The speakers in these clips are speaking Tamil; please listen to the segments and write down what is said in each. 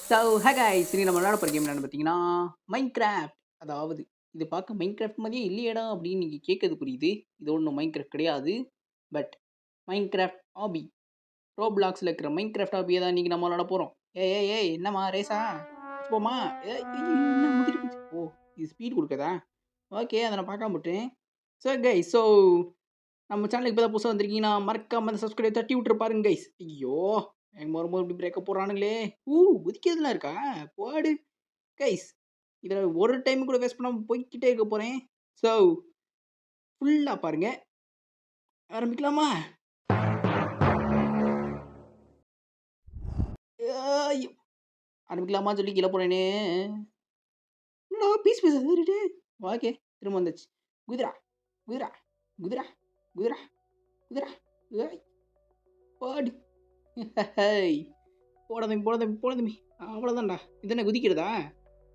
ஸோ ஹே காய்ஸ் இன்னைக்கு நம்ம விளையாட போகிற கேம் என்னன்னு பார்த்தீங்கன்னா மைன்கிராஃப்ட். அதாவது இது பார்க்க மைன்கிராஃப்ட் மாதிரியே இல்லையேடா அப்படின்னு நீங்கள் கேட்கறது புரியுது. இது ஒன்றும் மைன்கிராஃப்ட் கிடையாது. பட் மைன்கிராஃப்ட் ஆபி ரோப்ளாக்ஸில் இருக்கிற மைன்கிராஃப்ட் ஆபியை தான் இன்றைக்கி நம்ம விளையாட போகிறோம். ஏய் என்னம்மா ரேஸா போமா என்ன முந்திரி போச்சு. ஓ இது ஸ்பீட் கொடுக்குதா? ஓகே அதை நான் பார்க்காம விட்டேன். ஸோ நம்ம சேனலுக்கு இப்போ தான் புதுசாக வந்திருக்கீங்கன்னா மறக்காம அந்த சப்ஸ்கிரைப் தட்டி விட்டுரு பாருங்க கைஸ். ஐயோ எங்க மறுபடியும் இப்படி பிரேக்கப் போடுறானுங்களே. குதிக்கிறதுலாம் இருக்கா? போடு கைஸ். இதில் ஒரு டைம் கூட வேஸ்ட் பண்ணாமல் போய்க்கிட்டே இருக்க போகிறேன். ஸோ ஃபுல்லாக பாருங்க. ஆரம்பிக்கலாமா? ஐயோ ஆரம்பிக்கலாமா சொல்லி கீழே போறேனே. என்னடா பீஸ் பீஸ் ஏறிட்டு. ஓகே திரும்ப வந்துச்சு. குதிரா குதிரா குதிரா குதிரா குதிரா ஏய் போடு. ஹேய் போட தம்பி அவ்வளோதான்டா. இது என்ன குதிக்கிறதா?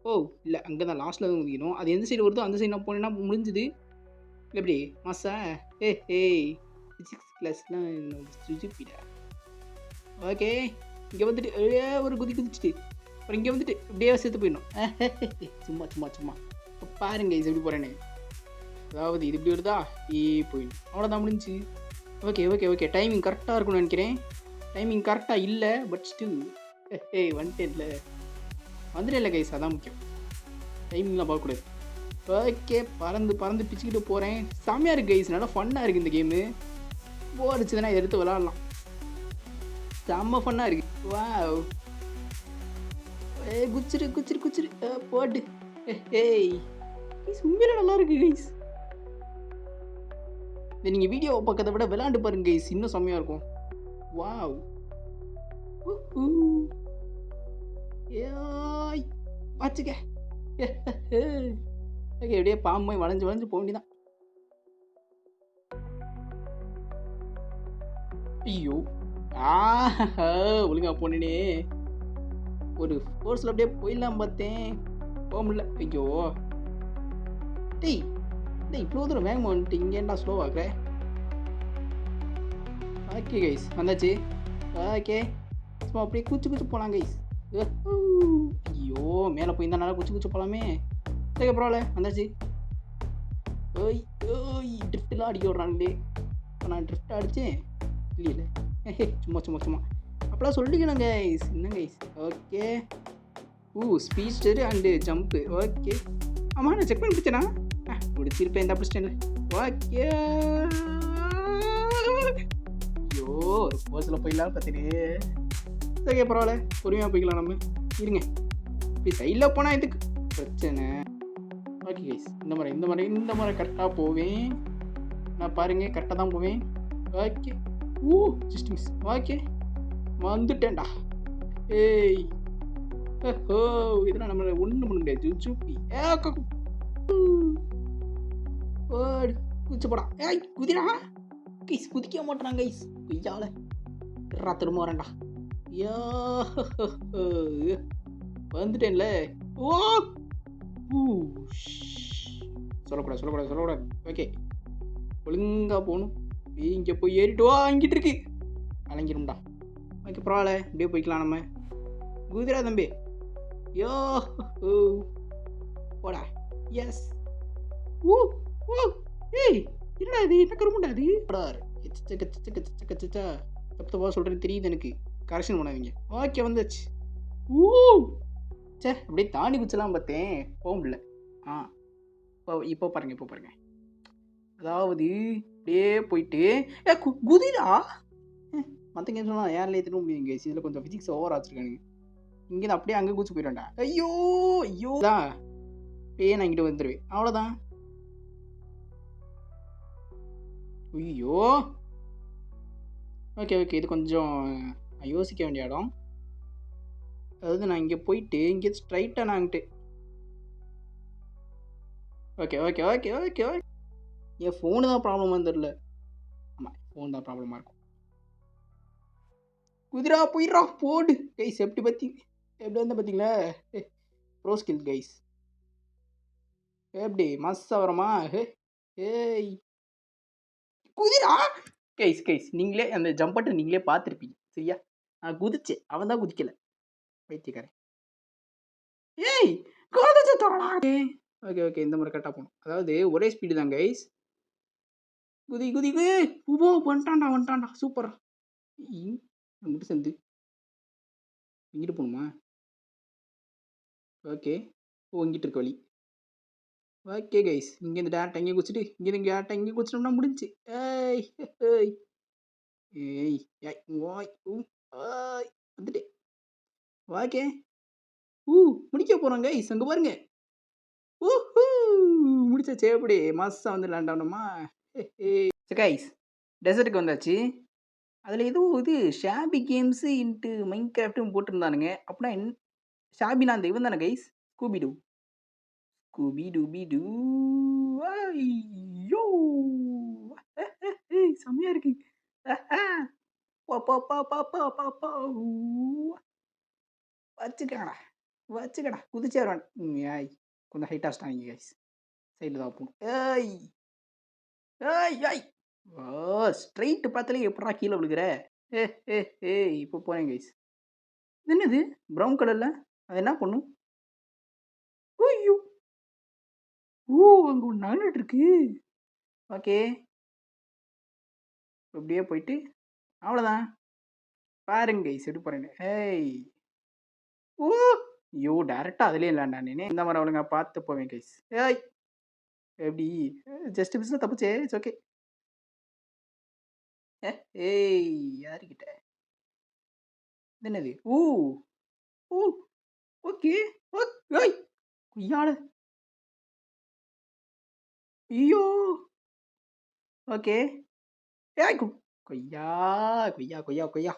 ஓ இல்லை அங்கே தான் லாஸ்ட்டில் தான் குதிக்கணும். அது எந்த சைடு வருதோ அந்த சைடு நான் போனேன்னா முடிஞ்சுது. எப்படி மாசா? ஏய் ஃபிசிக்ஸ் கிளாஸ்லாம் சுஜிப்பிடா. ஓகே இங்கே வந்துட்டு ஒரு குதிச்சுட்டு அப்புறம் இங்கே வந்துட்டு இப்படியே சேர்த்து போயிடணும். சும்மா இப்போ பாருங்க இது எப்படி போகிறேன்னு. அதாவது இது இப்படி வருதா போயிடும். அவ்வளோதான் முடிஞ்சு. ஓகே டைமிங் கரெக்டாக இருக்கும்னு நினைக்கிறேன். டைமிங் கரெக்டாக இல்லை பட் ஸ்டில் வந்துட்டே இல்லை கைஸ். அதான் முக்கியம். டைமிங்லாம் பார்க்கக்கூடாது. ஓகே பறந்து பிச்சுக்கிட்டு போகிறேன். செம்மையாக இருக்குது கைஸ். நல்லா ஃபன்னாக இருக்குது இந்த கேமு. போர் அடிச்சதுன்னா எடுத்து விளாட்லாம். செம்ம ஃபன்னாக இருக்குது. வா குச்சிரு போட்டு. ஏய் கைஸ் உண்மையில நல்லா இருக்கு கைஸ். இதை நீங்கள் வீடியோவை பக்கத்தை விட விளாண்டு பாருங்க கைஸ். இன்னும் செம்மையாக இருக்கும். வாவ் ஏய் வச்சுக்க. ஓகே எப்படியே பாம்பு வளைஞ்சு போக வேண்டியதான். ஐயோ ஒழுங்கா போனேனே. ஒரு ஃபோர்ஸில் அப்படியே போயிடலாம் பார்த்தேன். போக முடியல. ஐயோ டேய் இவ்வளோ தூரம் வேகமாக வந்துட்டு இங்கே என்ன ஸ்லோ ஆகுற? ஓகே கைஸ் வந்தாச்சு. ஓகே சும்மா அப்படியே குச்சி போகலாம் கைஸ். ஐயோ மேலே போயிருந்தா குச்சி போகலாமே. சரி பரவாயில்ல வந்தாச்சு. ட்ரிஃப்ட்லாம் அடிக்க விட்றாங்களே. இப்போ நான் ட்ரிஃப்ட் அடித்தேன் இல்லை சும்மா அப்போலாம் சொல்லிக்கணும் கைஸ். என்ன guys? Okay speedster and jump. Okay ஆமாம் நான் செக் பண்ணி பிடிச்சேனா முடிச்சிருப்பேன் இந்த பிடிச்சிட்டேன். ஓகே ஐயோ ஒரு போஸில் போயிடலாம் பார்த்துட்டு. ஓகே பரவாயில்ல பொறுமையாக போய்க்கலாம் நம்ம. இருங்க இப்படி சைடில் போனால் இதுக்கு பிரச்சனை. ஓகே கைஸ் இந்த முறை கரெக்டாக போவேன். நான் பாருங்கள் கரெக்டாக தான் போவேன். Okay just miss. ஓகே வந்துட்டேன்டா. ஏய் இதெல்லாம் நம்மளை ஒன்றும் பண்ண முடியாது. ஜூப்பி குச்சி போடா. ஏய் குதிரா கைஸ் குதிக்க மாட்டேறான் கைஸ். கொய்யால திரும்ப வரேன்டா. யா வந்துட்டேன்ல. சொல்லக்கூடாது. ஓகே ஒழுங்காக போகணும். இங்கே போய் ஏறிட்டு இங்கிட்டு இருக்கு அலங்கிரும்டா. ஓகே பரவாயில்ல இப்படியே போய்க்கலாம் நம்ம. குதிரா தம்பி யோ போடா. எஸ் ஏய் என்னடா இது? என்ன கருமுண்டா அது? தப்பா சொல்கிறேன்னு தெரியுது எனக்கு. கரெக்ஷன் பண்ணாதீங்க. ஓகே வந்துச்சு. அப்படியே தாண்டி குச்சலாம் பார்த்தேன் போக முடியல. இப்போ பாருங்க. அதாவது அப்படியே போயிட்டு குதிரா மற்ற கேம் சொன்னால் ஏர்லேயே திரும்ப முடியுங்க. இதில் கொஞ்சம் ஃபிசிக்ஸ் ஓவர் ஆச்சுருக்கானுங்க. இங்கே அப்படியே அங்கே குச்சி போயிடும்டா. ஐயோ தான் அப்படியே நான் இங்கிட்ட வந்துடுவேன். அவ்வளோதான். ஐயோ ஓகே இது கொஞ்சம் யோசிக்க வேண்டிய இடம். அதாவது நான் இங்கே போயிட்டு இங்கே ஸ்ட்ரைட்டாக நான்ட்டு. ஓகே என் ஃபோனு தான் ப்ராப்ளமாக தெரில. ஆமாம் ஃபோன் தான் ப்ராப்ளமாக இருக்கும். குதிரா போயிடுறா போடு கைஸ். எப்படி வந்து பார்த்தீங்களா ப்ரோ ஸ்கில் கைஸ். எப்படி மாசா வரமா? ஏய் குதிரா கைஸ் நீங்களே அந்த ஜம்பட்டை நீங்களே பார்த்துருப்பீங்க சரியா? நான் குதிச்சேன், அவன் தான் குதிக்கலை. பைத்தியக்காரன். ஏய் குதிச்சு தொலைடா. ஓகே ஓகே இந்த முறை கரெக்டாக போகணும். அதாவது ஒரே ஸ்பீடு தான் கைஸ். குதி குதி குதி. ஓ வந்துட்டான்டா வந்துட்டான்டா சூப்பரா. அங்கிட்டு சேர்ந்து இங்கிட்டு போகணுமா? ஓகே. ஓ இங்கிட்டு இருக்க வழி. ஓகே கைஸ் இங்கேருந்து டேரக்டாக இங்கே குடிச்சிட்டு இங்கேருந்து இங்கே டேரக்டாக இங்கே குடிச்சிட்டோம்னா முடிஞ்சு. ஏய் ஏய் ஏய் ஏய் ஓய் ஓய் வந்துட்டு. ஓகே. முடிக்க போகிறோம் கைஸ் அங்கே பாருங்க. ஊஹூ முடிச்சாச்சு. எப்படி மாசா வந்து லேண்ட் ஆகணுமா? கைஸ் டெசர்ட்டுக்கு வந்தாச்சு. அதில் ஏதோ இது ஷாபி கேம்ஸு இன்ட்டு மைண்ட் கிராஃப்ட்டும் போட்டிருந்தானுங்க. அப்படின்னா ஷாபினா அந்த இவன் தானே கைஸ்? ஸ்கூபிடூ ஸ்கூபிடூபிடூ. ஐயோ செம்மையா இருக்கு. வச்சுக்கடா வச்சுக்கடா குதிச்சே வருவான். ஏய் கொஞ்சம் ஹைட்டாக ஸ்டாங்க கைஸ். சைடில் தான் போகணும். ஏய் ஏய் ஏய் ஓ ஸ்ட்ரைட் பார்த்தாலே எப்படா கீழே விழுகிற? ஏ ஏ ஏய் இப்போ போகிறேன் கைஸ். என்னது ப்ரௌன் கலரில்? அது என்ன பண்ணும்? ஐயோ ஓ அங்கே ஒன்று நகர்ந்துட்டு இருக்கு. ஓகே அப்படியே போயிட்டு அவ்வளோதான். பாருங்க கைஸ் எப்படி போகிறேன்னு. ஏய் ஓ ஐயோ டேரெக்டாக அதுலேயே இல்லைண்ணா நீ இந்த மாதிரி அவளுங்க பார்த்து போவேன் கைஸ். ஏய் எப்படி ஜஸ்ட் மிஸ்ஸில் தப்புச்சே. It's okay. ஏய் யாருக்கிட்ட என்னது? ஓ ஓ ஓகே ஓய் கொய்யால. ஐயோ ஓகே. ஏய் கொய்யா கொய்யா கொய்யா கொய்யா.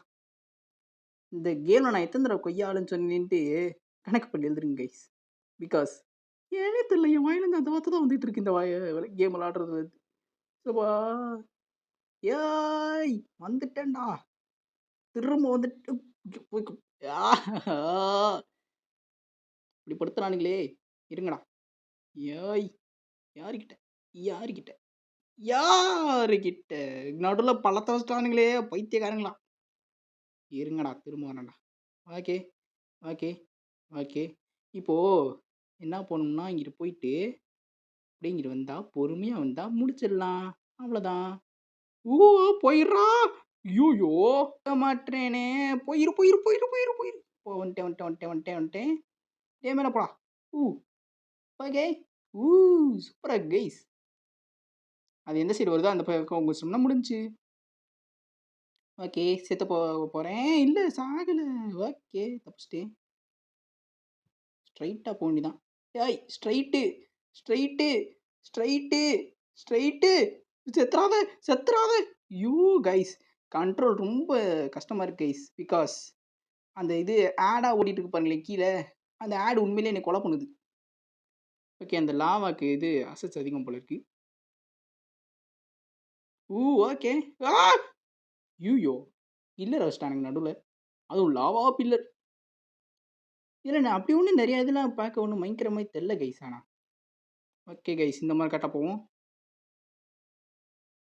இந்த கேமில் நான் எத்தனை தடவை கொய்யாலுன்னு சொன்னின்ட்டு கணக்கு பண்ணி எழுதுருங்க கைஸ். பிகாஸ் ஏனே தெரியல என் வாயிலேருந்து அந்த வார்த்தை தான் வந்துட்டு இருக்கு இந்த கேம் விளாடுறது. சோபா ஏய் வந்துட்டேன்டா திரும்ப வந்துட்டு இப்படி படுத்துறானுங்களே இருங்கடா. ஏய் யாருக்கிட்ட யாருக்கிட்ட யாருக்கிட்ட நடுவில் பழத்தை வச்சிட்டானுங்களே பைத்தியக்காரங்களா. இருங்கடா திரும்ப வரேன்டா. ஓகே ஓகே ஓகே இப்போது என்ன பண்ணணும்னா இங்கிட்டு போயிட்டு அப்படியே இங்கிட்டு வந்தால் பொறுமையாக வந்தால் முடிச்சிடலாம். அவ்வளோதான். ஓ போயிடுறா. ஐயோயோ மாட்டேனே. போயிரு போயிரு போயிரு போயிரு போயிரு. வந்துட்டேன் வந்துட்டேன் வந்துட்டேன் வந்துட்டேன் வந்துட்டேன். டே மேலே போடா. ஓகே சூப்பராக கைஸ். அது எந்த சைடு வருதோ அந்த பக்கம் உங்க சொன்னால் முடிஞ்சு. ஓகே செத்து போகிறேன். இல்லை சாகலை. ஓகே தப்பிச்சிட்டேன். ஸ்ட்ரைட்டாக போக வேண்டியதான். ஏய் ஸ்ட்ரைட்டு ஸ்ட்ரைட்டு ஸ்ட்ரைட்டு ஸ்ட்ரைட்டு செத்துறாத செத்துறாத. ஐயோ கைஸ் கண்ட்ரோல் ரொம்ப கஷ்டமாக இருக்குது கைஸ். பிகாஸ் அந்த இது ஆடாக ஓடிட்டு இருக்கு பாருங்களேன் கீழே. அந்த ஆடு உண்மையிலே என்னை கொலை பண்ணுது. ஓகே அந்த லாவாக்கு இது அசட்ஸ் அதிகம் போல இருக்கு. ஓகே ஐயோ பில்லர் வச்சிட்டானுங்க நடுவில். அதுவும் லாவா பில்லர். இல்லைண்ணா அப்படி ஒன்றும் நிறைய இதெல்லாம் பார்க்க ஒன்றும் பயங்கர மாதிரி தெரில கைஸ். ஆனால் ஓகே கைஸ் இந்த மாதிரி கரெக்டாக போவோம்.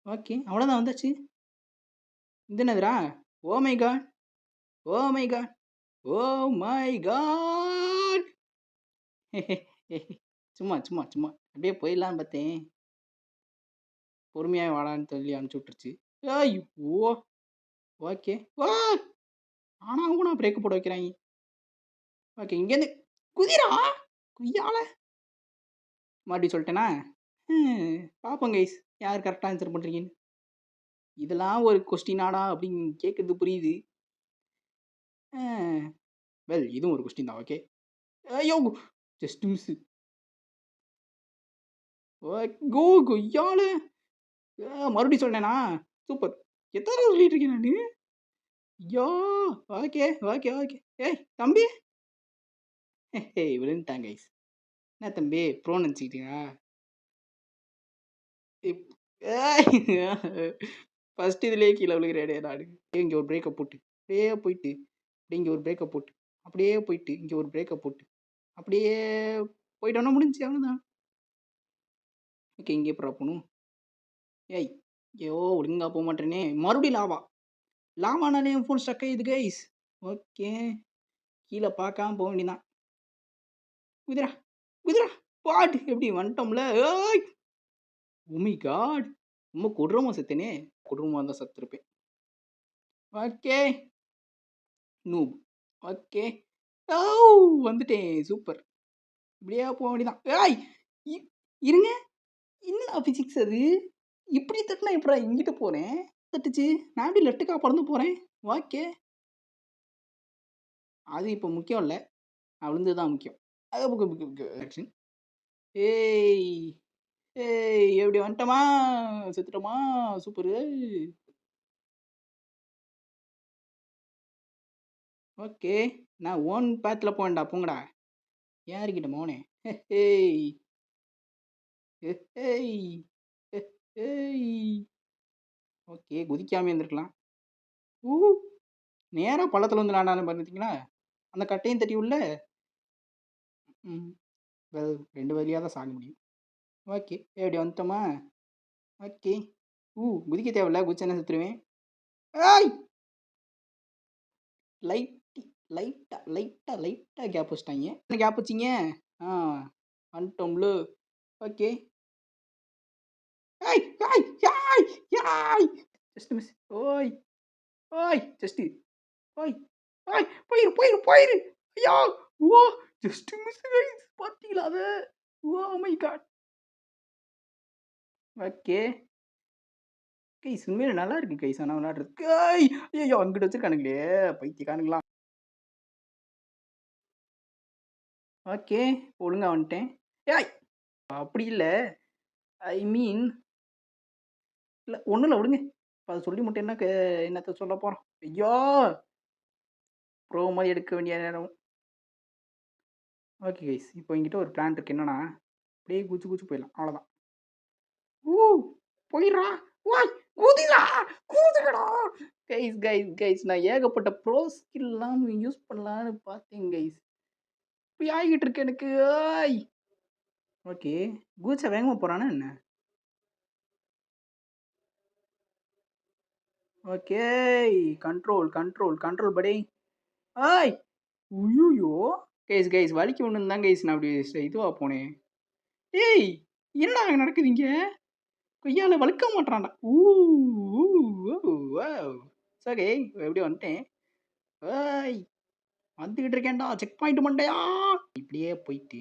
ஓகே அவ்வளோதான் வந்தாச்சு. இது என்னதுடா? Oh my god oh my god oh my god. சும்மா சும்மா சும்மா அப்படியே போயிடலான்னு பார்த்தேன். பொறுமையாக வாடான்னு சொல்லி அனுப்பிச்சி விட்டுருச்சு. ஏய் ஓ ஓகே ஆனால் கூட பிரேக்கு போட வைக்கிறாங்க. ஓகே இங்கேருந்து குதிரா குய்யால மறுபடியும் சொல்லிட்டேனா? பார்ப்போம் கைஸ் யார் கரெக்டாக ஆன்சர் பண்ணுறீங்கன்னு. இதெல்லாம் ஒரு கொஸ்டினாடா அப்படின்னு கேட்குறது புரியுது. வெல் இதுவும் ஒரு கொஸ்டின் தான். ஓகே ஐயோ ஜஸ்ட் மிஸ். கோ கொய்யால மறுபடியும் சொன்னேனா? சூப்பர். எத்தனை சொல்லிட்டு இருக்கேன் நான். ஐயோ ஓகே ஓகே ஓகே. ஏய் தம்பி விழுந்துட்டாங்க கைஸ். என்ன தம்பி ப்ரோ நினச்சிக்கிட்டீங்களா? ஃபர்ஸ்ட் இதுலேயே கீழே விழுகிறேடே நாடு. இங்கே ஒரு பிரேக்கை போட்டு அப்படியே போயிட்டு அப்படியே இங்கே ஒரு பிரேக்கை போட்டு அப்படியே போயிட்டு இங்கே ஒரு பிரேக்கை போட்டு அப்படியே போயிட்டோன்னா முடிஞ்சு அவ்வளோதான். ஓகே இங்கே எப்படா போகணும்? ஏய் ஐயோ ஒழுங்கா போக மாட்டேனே. மறுபடியும் லாவானாலே என் ஃபோன் ஸ்டக் ஆகிடுது கைஸ். ஓகே கீழே பார்க்காம போக வேண்டியதான். குதிரா குதிரா பாட் எப்படி வந்துட்டோம்ல. ஏய் உமை காட் ரொம்ப கொடூரமா செத்தேனே. கொடூரமா தான் செத்துருப்பேன். Okay noob. ஓகே ஓ வந்துட்டேன். சூப்பர். இப்படியே போக வேண்டியதான். ஏய் இருங்க. என்ன ஃபிசிக்ஸ் அது? இப்படி தட்டினா எப்படா இங்கிட்டு போறேன்? தட்டுச்சு. நான் எப்படி லெஃப்ட்டுக்கா பறந்து போறேன்? ஓகே. அது இப்போ முக்கியம் இல்ல. நான் விழுந்தது தான் முக்கியம். ஆக்ஷன். ஏய் ஏய் எப்படி வந்துட்டோமா? செத்துட்டோமா? சூப்பரு. ஓகே. நான் ஓன் பேத்தில் போவேன்டா போங்கடா. யாருக்கிட்ட மோனே? ஏய் ஏய் ஏய் ஓகே குதிக்காம இருந்திருக்கலாம். ஊ நேராக பள்ளத்தில் வந்து நான் பார்த்தீங்களா? அந்த கட்டையும் தட்டி உள்ள. ம் வெல் 2 வழியாக தான் சாக முடியும். ஓகே எப்படி வந்துட்டோமா? ஓகே. குதிக்க தேவையில்ல. குதிச்சேன்னா செத்துருவேன். ஏய் லைட்டா கேப் வச்சுட்டாங்க. என்ன கேப் வச்சிங்க? ஆ வந்துட்டோம்ல. ஓகே. ஏய் ஏய் ஏய் ஏய் ஜஸ்ட் மிஸ். ஓய் ஓய் ஜஸ்ட் ஓய் ஓய் போயிரு. ஐயோ ஓ ஜஸ்ட் மிஸ் கைஸ். பாத்தீங்களா அத? Oh my god. Okay guys உண்மையில நல்லா இருக்கு கைஸ். ஆனால் விளையாடுறதுக்கு. ஐயோ அங்கிட்டு வச்சிருக்கானுங்களே பைத்தியக்காரங்களா. ஓகே ஒழுங்கா வந்துட்டேன். ஏய் அப்படி இல்லை. ஐ மீன் இல்லை ஒன்றும் இல்லை விடுங்க. இப்போ அதை சொல்லி மட்டும் என்னத்த சொல்ல போகிறோம். ஐயோ ப்ரோ மாதிரி எடுக்க வேண்டிய நேரம். ஓகே கைஸ் இப்போ என்கிட்ட ஒரு பிளான் இருக்குது. என்னன்னா அப்படியே குச்சி போயிடலாம். அவ்வளோதான். போயிடுறா. ஓய் கூதுடா. கைஸ் நான் ஏகப்பட்ட ப்ரோ ஸ்கில்லாம் யூஸ் பண்ணலான்னு பார்த்தேன் கைஸ். இப்படி ஆகிட்டு இருக்கு எனக்கு. ஓகே கூச்சா வேகமாக போகிறானா என்ன? ஓகே கண்ட்ரோல் படி. ஆய் ஐயோ கைஸ் வலிக்கு ஒன்று தான் கைஸ். நான் அப்படி இதுவாக போனேன். ஏய் என்னடா அங்கே நடக்குது இங்கே? கொய்யால வழுக்க மாட்டான்டா. சரி எப்படி வந்துட்டேன். ஏய் வந்துக்கிட்டு இருக்கேன்டா. செக் பாயிண்ட் மண்டையா. இப்படியே போயிட்டு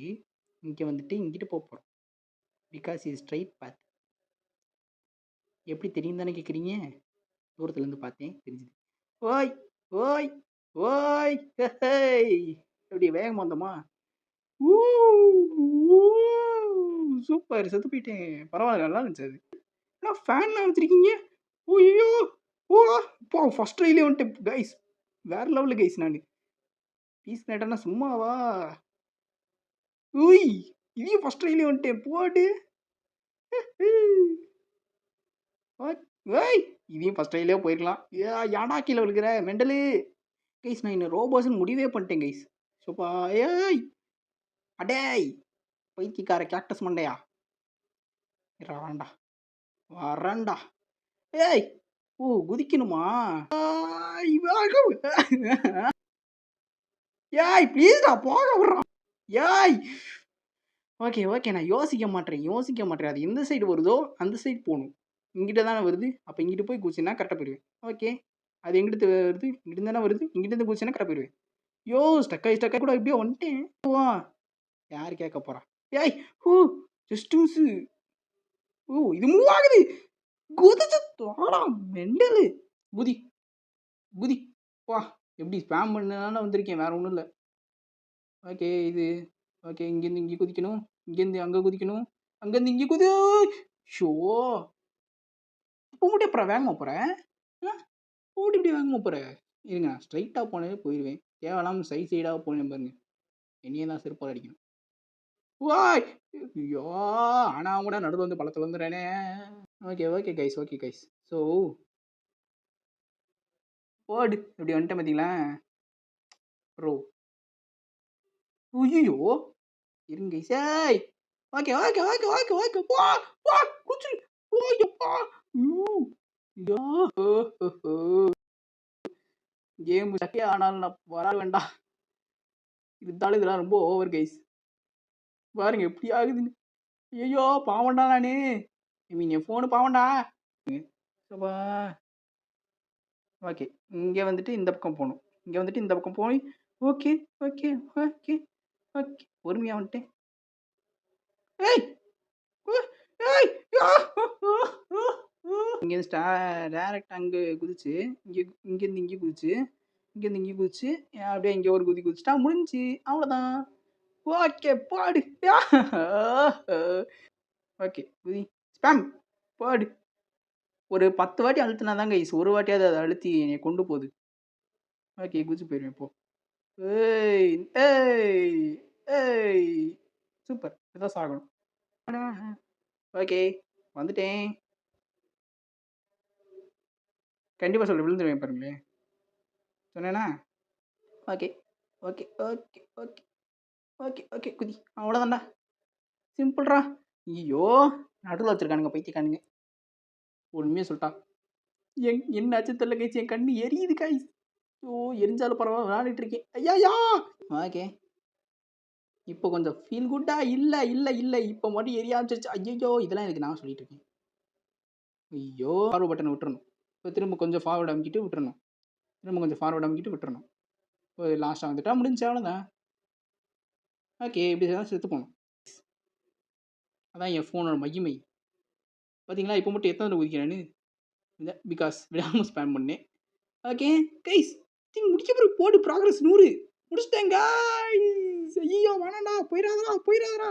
இங்கே வந்துட்டு இங்கிட்டு போகிறோம். பிகாஸ் இது ஸ்ட்ரைட் பாத். எப்படி தெரியும் தானே கேட்குறீங்க? தூரத்துலேருந்து பார்த்தேன் தெரிஞ்சுது. ஓய் ஓய் ஓய் எப்படி வேகமாக வந்தோமா? சூப்பர் செத்து போயிட்டேன். பரவாயில்ல நல்லா இருந்துச்சு அது. என்ன ஃபேன்லாம் வச்சுருக்கீங்க? ஐயோ ஓ ஃபர்ஸ்ட் ட்ரைலே வந்துட்டு கைஸ். வேற லெவலில் கைஸ். நான் பீஸ் நைட்டனா சும்மாவா? ஊய் இதையும் ஃபர்ஸ்ட் ட்ரைலே வந்துட்டேன். போடு ஏய் இதையும் ஃபர்ஸ்ட் ட்ரைலே போயிருக்கலாம். யானா கீழே விழுக்கிற மெண்டலு. கைஸ் நான் இன்னும் ரோபோஸ்ன்னு முடிவே பண்ணிட்டேன் கைஸ். சூப்பா ஏய் அடேய் பைத்தியக்கார கேக்டஸ் மண்டையா. வரண்டா. ஏய் குதிக்கணுமா? ஏய் ப்ளீஸ்டா போக விட்றான். ஏய் ஓகே நான் யோசிக்க மாட்டேன். அது எந்த சைடு வருதோ அந்த சைடு போகணும். இங்கிட்ட தானே வருது. அப்போ இங்கிட்டு போய் குதிச்சுன்னா கரெக்டாக போயிடுவேன். ஓகே அது எங்கிட்ட வருது? இங்கிட்ட தானே வருது. இங்கிட்ட குதிச்சுன்னா கரெக்டாக போயிடுவேன். ஸ்டக்காய் கூட இப்படியே வந்துட்டேன். யார் கேட்க போறா? ஏய் ஜஸ்ட் மிஸ். இது மூவ் ஆகுது. குதிச்சு தோடா மெண்டலு. குதி வா. எப்படி ஸ்பேம் பண்ணனால வந்திருக்கேன். வேற ஒன்றும் இல்லை. ஓகே இது ஓகே இங்கேருந்து இங்கே குதிக்கணும். இங்கேருந்து அங்கே குதிக்கணும். அங்கேருந்து இங்கே ஷோ இப்போ மட்டும் அப்புறம் வேகமாக போகிறேன். போட்டு இப்படி வேகமாக போகிறேன். இருங்க ஸ்ட்ரைட்டாக போனே போயிடுவேன். தேவையில்லாமல் சைடாக போனேன் பாருங்க. என்னையே தான் செருப்பால் அடிக்கணும். வாய் ஐயோ ஆனால் கூட நடுவில் வந்து பழத்தில் வந்துடுறேனே. ஓகே கைஸ் ஸோ போடு இப்படி வந்துட்டேன் பார்த்தீங்களா ப்ரோ. ஐயோ இருங்க கைஸ். ஓகே போ குச்சி ஓய்யப்பா. கேம் சட்டே ஆனாலும் நான் வர வேண்டாம். இருந்தாலும் இதெல்லாம் ரொம்ப ஓவர் கைஸ். பாருங்க எப்படி ஆகுதுன்னு. ஐயோ பாவம்டா நானு. ஐ மீன் என் ஃபோனு பாவம்டா. அப்பா! ஓகே. இங்க வந்துட்டு இந்த பக்கம் போணும். இங்க வந்துட்டு இந்த பக்கம் போய் ஓகே, ஓகே, ஓகே, ஓகே. பொறுமையா வந்துட்டேன். ஏய்! ஏய்! இங்கேருந்து டைரக்ட்டா அங்க குதிச்சு, இங்க இங்கேருந்து இங்க குதிச்சு, இங்கேருந்து இங்க குதிச்சு, அப்படியே இங்க ஒரு குதி குதிச்சுட்டா முடிஞ்சுச்சு. அவ்வளோதான். ஓகே போடு. ஓகே குதி. ஸ்பாம் போடு. ஒரு 10 வாட்டி அழுத்துனா தான் கைஸ், ஒரு வாட்டியாவது அத அழுத்தி என்னைய கொண்டு போகுது. ஓகே குதிச்சு போயிருவேன் இப்போ. ஏய்! ஏய்! ஏய்! சூப்பர். இதான் சாகணும். ஓகே வந்துட்டேன். கண்டிப்பா சொல்றேன். விழுந்துருவேன் பாருங்களேன். சொன்னேனா? Okay. Okay, okay, okay, okay, okay. குதி. அவ்வளோதான்டா. சிம்பிள்ரா. ஐயோ! நடுவுல வச்சிருக்கானுங்க பைத்தியக்காரனுங்க. உண்மைய சொல்லிட்டா. என்னாச்சுன்னு தெரியல கைஸ். என் கண்ணு எரியுது கைஸ். ஓ! எரிஞ்சாலும் பரவால்ல விளையாடிட்டு இருக்கேன். ஐயய்யோ! ஓகே. இப்போ கொஞ்சம் ஃபீல் குட்டா? இல்ல, இல்ல, இல்ல. இப்போ மட்டும் எரிய ஆரம்பிச்சிருச்சு. ஐயய்யோ! இதெல்லாம் எனக்கு நான் சொல்லிட்டு இருக்கேன். ஐயோ! ஃபார்வர்ட் பட்டன விட்டுறணும். இப்போ திரும்ப கொஞ்சம் ஃபார்வர்ட் அமுக்கிட்டு விட்டுறணும். திரும்ப கொஞ்சம் ஃபார்வர்ட் அமுக்கிட்டு விட்டுறணும். இப்போ லாஸ்ட்டா வந்துட்டா முடிஞ்சுச்சு அவ்வளோதான். ஓகே. இப்படி தான் செத்து போணும். அதான் என் ஃபோனோட மகிமை. பார்த்தீங்களா? இப்போ மட்டும் எத்தன தடவ குதிக்கிறேன்னு? பிகாஸ் விடாம ஸ்பேம் பண்ணேன். ஓகே. கைஸ் திங் முடிக்க பிறகு போடு ப்ராக்ரஸ் 100 முடிச்சிட்டேன் கைஸ். ஐயோ! வேணாம்டா. போயிறாதடா, போயிறாதடா.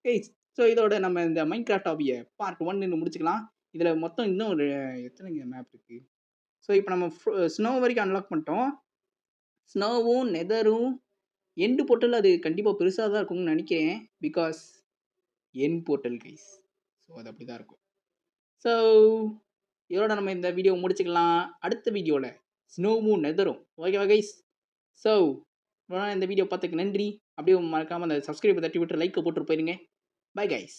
கைஸ் ஸோ இதோட நம்ம இந்த மைன்கிராஃப்ட் ஹாபிய பார்ட் 1 முடிச்சுக்கலாம். இதில மொத்தம் இன்னும் ஒரு எத்தனைங்க மேப் இருக்கு? ஸோ இப்போ நம்ம ஸ்னோ வரைக்கும் அன்லாக் பண்ணிட்டோம். ஸ்னோவும், நெதரும், எண்ட் போர்ட்டல் அது கண்டிப்பா பெருசா தான் இருக்கும்னு நினைக்கிறேன். Because end portal guys. So அது அப்படி தான் இருக்கும். ஸோ இதோட நம்ம இந்த வீடியோ முடிச்சுக்கலாம். அடுத்த வீடியோல ஸ்னோவும், நெதரும். ஓகேவா கைஸ்? ஸோ இந்த வீடியோ பார்த்ததுக்கு நன்றி. அப்படியே மறக்காம அந்த சப்ஸ்கிரைப் தட்டி விட்டு லைக்க போட்டு போயிருங்க. Bye guys.